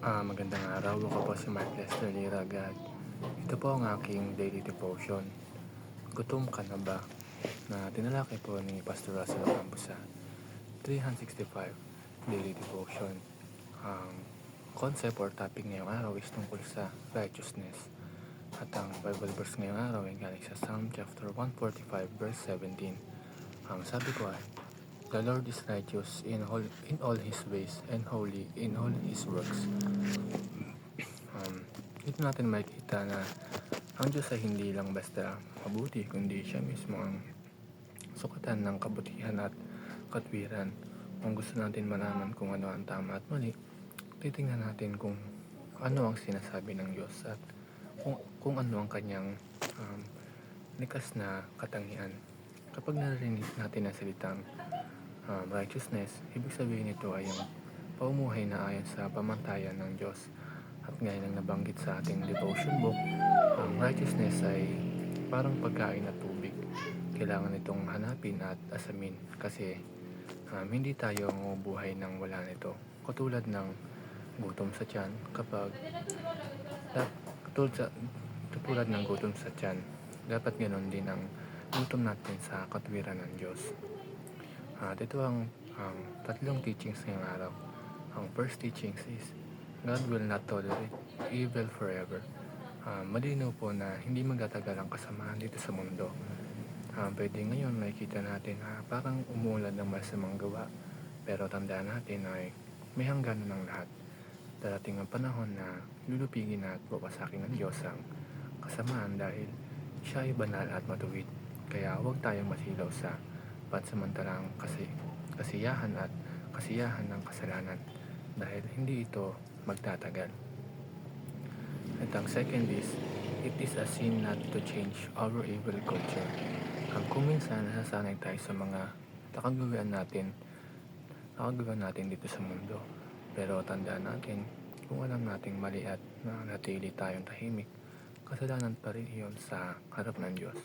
Magandang araw. Ako po si Mark Lester Liragad. Ito po ang aking daily devotion. Gutom ka na ba? Na tinalakay po ni Pastor Russell Ocampo sa 365 Daily Devotion. Ang concept or topic ngayong araw is tungkol sa righteousness. At ang Bible verse ngayong araw ay galing sa Psalm chapter 145 verse 17. Ang sabi ko ay, "The Lord is righteous in all His ways and holy in all His works." Dito natin makikita na ang Diyos ay hindi lang basta mabuti, kundi siya mismo ang sukatan ng kabutihan at katwiran. Kung gusto natin malaman kung ano ang tama at mali, titingnan natin kung ano ang sinasabi ng Diyos at kung ano ang kanyang um, likas na katangian. Kapag narinig natin ang salitang righteousness, ibig sabihin nito ay yung paumuhay na ayon sa pamantayan ng Diyos. At gaya ng nabanggit sa ating devotion book, ang righteousness ay parang pagkain at tubig. Kailangan itong hanapin at asamin kasi hindi tayo mabubuhay nang wala nito. Katulad ng gutom sa tiyan kapag da- katulad, sa, katulad ng gutom sa tiyan, dapat ganoon din ang gutom natin sa katwiran ng Diyos. At ito ang tatlong teachings ngayong araw. Ang first teachings is God will not tolerate evil forever. Malinaw po na hindi magtatagal ang kasamaan dito sa mundo. Pwede ngayon makikita natin parang umuulan ng masamang gawa. Pero tandaan natin ay may hangganan ng lahat. Darating ang panahon na lulupigin at wawasakin ng Diyos ang kasamaan dahil siya ay banal at matuwid. Kaya huwag tayong masilaw sa pansamantalang kasiyahan at kasiyahan ng kasalanan dahil hindi ito magtatagal. At ang second is, it is a sin not to change our evil culture. Kung minsan nasasanay tayo sa mga nakagawian natin dito sa mundo. Pero tandaan natin, kung alam nating mali at nanatili tayong tahimik, kasalanan pa rin iyon sa harap ng Diyos.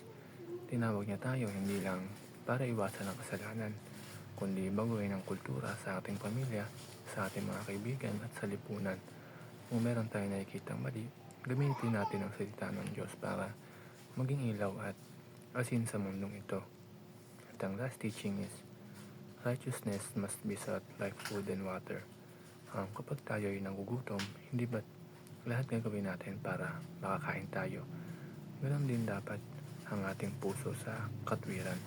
Tinawag niya tayo hindi lang para iwasan ang kasalanan, kundi baguhin ang kultura sa ating pamilya, sa ating mga kaibigan at sa lipunan. Kung meron tayong nakikitang mali, gamitin natin ang salita ng Diyos para maging ilaw at asin sa mundong ito. At ang last teaching is, righteousness must be sought like food and water. Kapag tayo ay nagugutom, hindi ba't lahat gagawin natin para makakain tayo? Ganun din dapat ang ating puso sa katwiran.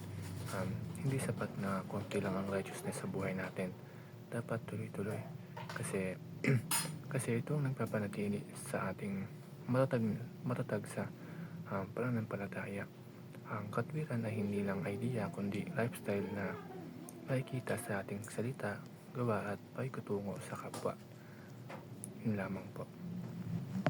Hindi sapat na konti lang ang righteousness sa buhay natin. Dapat tuloy-tuloy. Kasi kasi ito ang nagpapanatili sa ating matatag sa pananampalataya. Ang katwiran ay hindi lang idea kundi lifestyle na makikita sa ating salita, gawa at paikutungo sa kapwa. Yun lamang po.